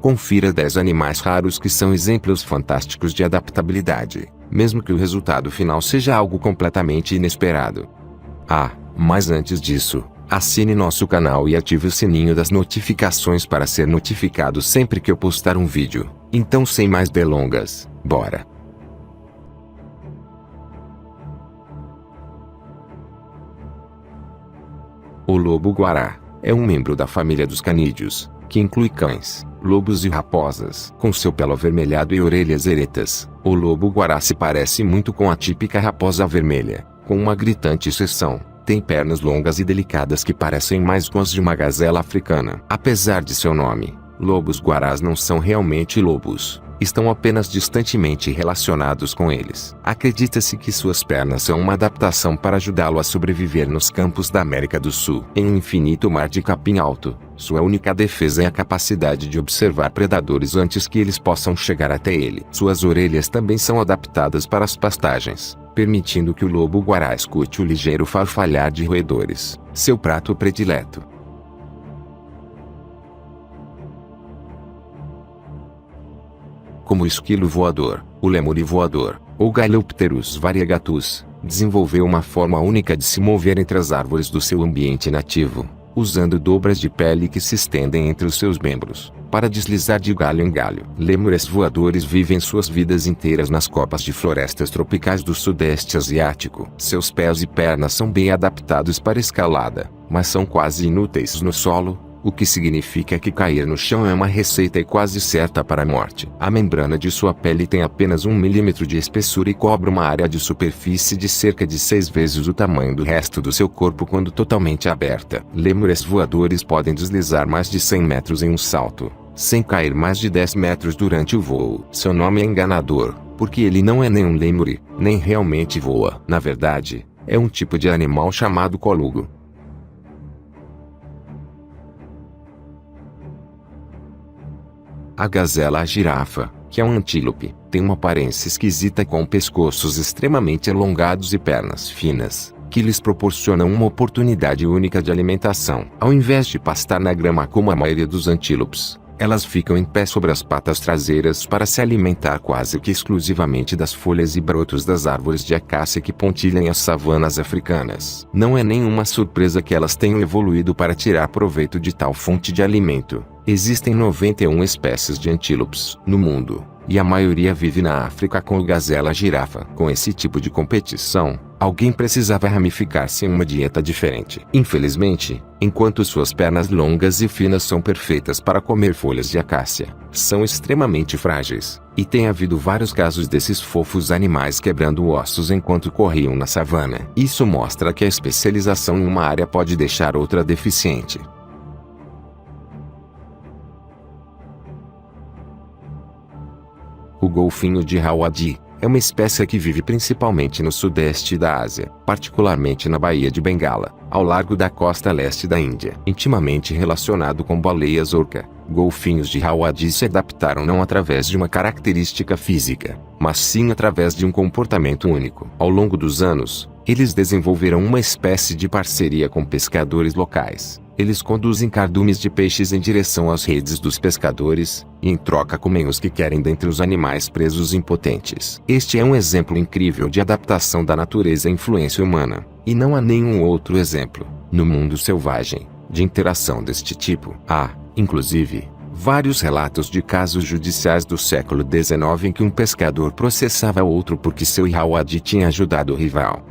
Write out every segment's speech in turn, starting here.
Confira 10 animais raros que são exemplos fantásticos de adaptabilidade, mesmo que o resultado final seja algo completamente inesperado. Mas antes disso, assine nosso canal e ative o sininho das notificações para ser notificado sempre que eu postar um vídeo. Então, sem mais delongas, bora! O lobo-guará é um membro da família dos canídeos, que inclui cães, lobos e raposas. Com seu pelo avermelhado e orelhas eretas, o lobo-guará se parece muito com a típica raposa vermelha, com uma gritante exceção: tem pernas longas e delicadas que parecem mais com as de uma gazela africana. Apesar de seu nome, lobos-guarás não são realmente lobos. Estão apenas distantemente relacionados com eles. Acredita-se que suas pernas são uma adaptação para ajudá-lo a sobreviver nos campos da América do Sul. Em um infinito mar de capim alto, sua única defesa é a capacidade de observar predadores antes que eles possam chegar até ele. Suas orelhas também são adaptadas para as pastagens, permitindo que o lobo-guará escute o ligeiro farfalhar de roedores, seu prato predileto. Como o esquilo voador, o lemur voador, ou Galeopterus variegatus, desenvolveu uma forma única de se mover entre as árvores do seu ambiente nativo, usando dobras de pele que se estendem entre os seus membros, para deslizar de galho em galho. Lêmures voadores vivem suas vidas inteiras nas copas de florestas tropicais do Sudeste Asiático. Seus pés e pernas são bem adaptados para escalada, mas são quase inúteis no solo, o que significa que cair no chão é uma receita quase certa para a morte. A membrana de sua pele tem apenas 1 milímetro de espessura e cobre uma área de superfície de cerca de 6 vezes o tamanho do resto do seu corpo quando totalmente aberta. Lêmures voadores podem deslizar mais de 100 metros em um salto, sem cair mais de 10 metros durante o voo. Seu nome é enganador, porque ele não é nem um lêmure, nem realmente voa. Na verdade, é um tipo de animal chamado colugo. A gazela-girafa, que é um antílope, tem uma aparência esquisita com pescoços extremamente alongados e pernas finas, que lhes proporcionam uma oportunidade única de alimentação. Ao invés de pastar na grama como a maioria dos antílopes, elas ficam em pé sobre as patas traseiras para se alimentar quase que exclusivamente das folhas e brotos das árvores de acácia que pontilham as savanas africanas. Não é nenhuma surpresa que elas tenham evoluído para tirar proveito de tal fonte de alimento. Existem 91 espécies de antílopes no mundo, e a maioria vive na África com o gazela-girafa. Com esse tipo de competição, alguém precisava ramificar-se em uma dieta diferente. Infelizmente, enquanto suas pernas longas e finas são perfeitas para comer folhas de acácia, são extremamente frágeis, e tem havido vários casos desses fofos animais quebrando ossos enquanto corriam na savana. Isso mostra que a especialização em uma área pode deixar outra deficiente. O golfinho de Hawadi é uma espécie que vive principalmente no sudeste da Ásia, particularmente na Baía de Bengala, ao largo da costa leste da Índia. Intimamente relacionado com baleias orca, golfinhos de Hawadi se adaptaram não através de uma característica física, mas sim através de um comportamento único. Ao longo dos anos, eles desenvolveram uma espécie de parceria com pescadores locais. Eles conduzem cardumes de peixes em direção às redes dos pescadores, e em troca comem os que querem dentre os animais presos impotentes. Este é um exemplo incrível de adaptação da natureza à influência humana, e não há nenhum outro exemplo, no mundo selvagem, de interação deste tipo. Há, inclusive, vários relatos de casos judiciais do século XIX em que um pescador processava outro porque seu Hawadi tinha ajudado o rival.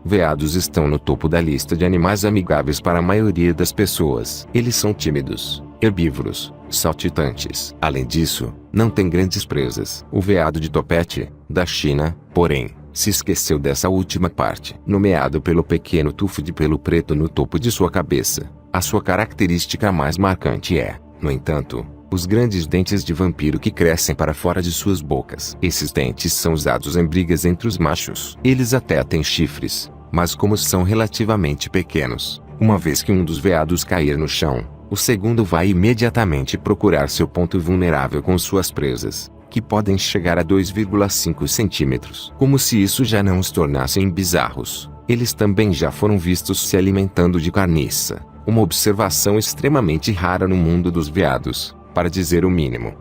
Veados estão no topo da lista de animais amigáveis para a maioria das pessoas. Eles são tímidos, herbívoros, saltitantes. Além disso, não têm grandes presas. O veado de topete, da China, porém, se esqueceu dessa última parte. Nomeado pelo pequeno tufo de pelo preto no topo de sua cabeça, a sua característica mais marcante é, no entanto, os grandes dentes de vampiro que crescem para fora de suas bocas. Esses dentes são usados em brigas entre os machos. Eles até têm chifres, mas como são relativamente pequenos, uma vez que um dos veados cair no chão, o segundo vai imediatamente procurar seu ponto vulnerável com suas presas, que podem chegar a 2,5 centímetros. Como se isso já não os tornasse bizarros, Eles também já foram vistos se alimentando de carniça, uma observação extremamente rara no mundo dos veados, para dizer o mínimo.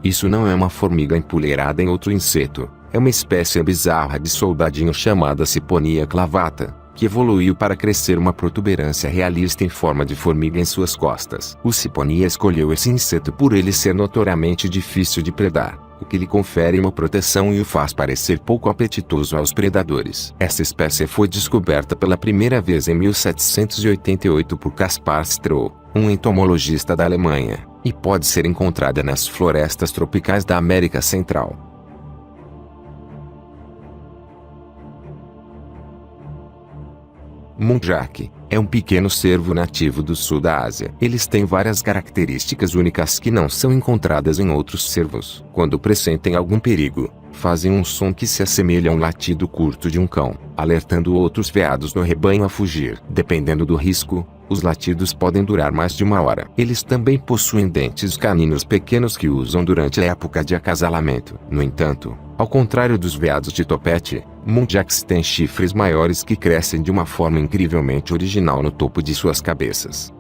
Isso não é uma formiga empoleirada em outro inseto, é uma espécie bizarra de soldadinho chamada Siponia clavata, que evoluiu para crescer uma protuberância realista em forma de formiga em suas costas. O Siponia escolheu esse inseto por ele ser notoriamente difícil de predar, o que lhe confere uma proteção e o faz parecer pouco apetitoso aos predadores. Essa espécie foi descoberta pela primeira vez em 1788 por Caspar Stroh, um entomologista da Alemanha, e pode ser encontrada nas florestas tropicais da América Central. Muntjac é um pequeno cervo nativo do sul da Ásia. Eles têm várias características únicas que não são encontradas em outros cervos. Quando pressentem algum perigo, fazem um som que se assemelha a um latido curto de um cão, alertando outros veados no rebanho a fugir. Dependendo do risco, os latidos podem durar mais de uma hora. Eles também possuem dentes caninos pequenos que usam durante a época de acasalamento. No entanto, ao contrário dos veados de topete, muntjacs têm chifres maiores que crescem de uma forma incrivelmente original no topo de suas cabeças.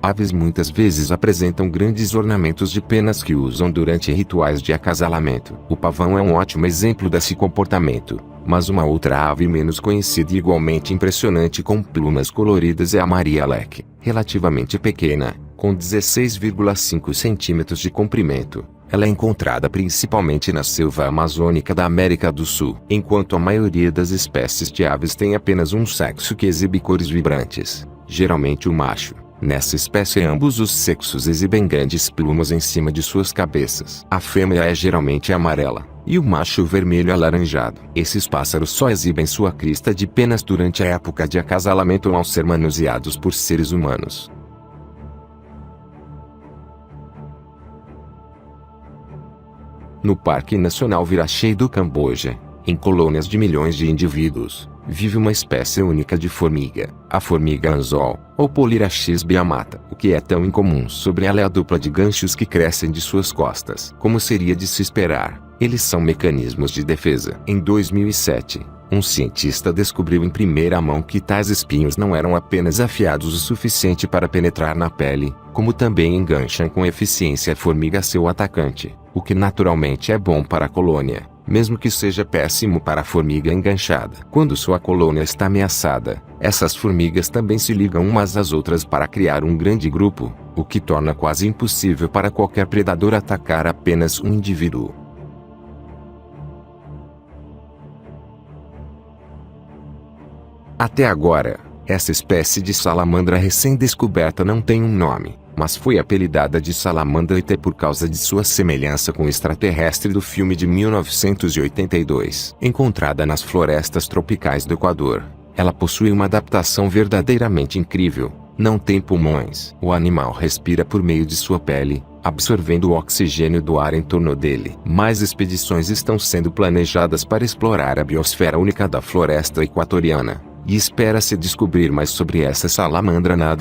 Aves muitas vezes apresentam grandes ornamentos de penas que usam durante rituais de acasalamento. O pavão é um ótimo exemplo desse comportamento, mas uma outra ave menos conhecida e igualmente impressionante com plumas coloridas é a Maria-Leque, relativamente pequena, com 16,5 centímetros de comprimento. Ela é encontrada principalmente na selva amazônica da América do Sul. Enquanto a maioria das espécies de aves tem apenas um sexo que exibe cores vibrantes, geralmente o macho, nessa espécie ambos os sexos exibem grandes plumas em cima de suas cabeças. A fêmea é geralmente amarela, e o macho vermelho alaranjado. Esses pássaros só exibem sua crista de penas durante a época de acasalamento ou ao ser manuseados por seres humanos. No Parque Nacional Virachey do Camboja, em colônias de milhões de indivíduos, vive uma espécie única de formiga, a formiga anzol, ou Polyrhachis biamata. O que é tão incomum sobre ela é a dupla de ganchos que crescem de suas costas. Como seria de se esperar, eles são mecanismos de defesa. Em 2007, um cientista descobriu em primeira mão que tais espinhos não eram apenas afiados o suficiente para penetrar na pele, como também engancham com eficiência a formiga seu atacante, o que naturalmente é bom para a colônia, mesmo que seja péssimo para a formiga enganchada. Quando sua colônia está ameaçada, essas formigas também se ligam umas às outras para criar um grande grupo, o que torna quase impossível para qualquer predador atacar apenas um indivíduo. Até agora, essa espécie de salamandra recém-descoberta não tem um nome, mas foi apelidada de salamandra ET por causa de sua semelhança com o extraterrestre do filme de 1982. Encontrada nas florestas tropicais do Equador, ela possui uma adaptação verdadeiramente incrível. Não tem pulmões. O animal respira por meio de sua pele, absorvendo o oxigênio do ar em torno dele. Mais expedições estão sendo planejadas para explorar a biosfera única da floresta equatoriana, e espera-se descobrir mais sobre essa salamandra na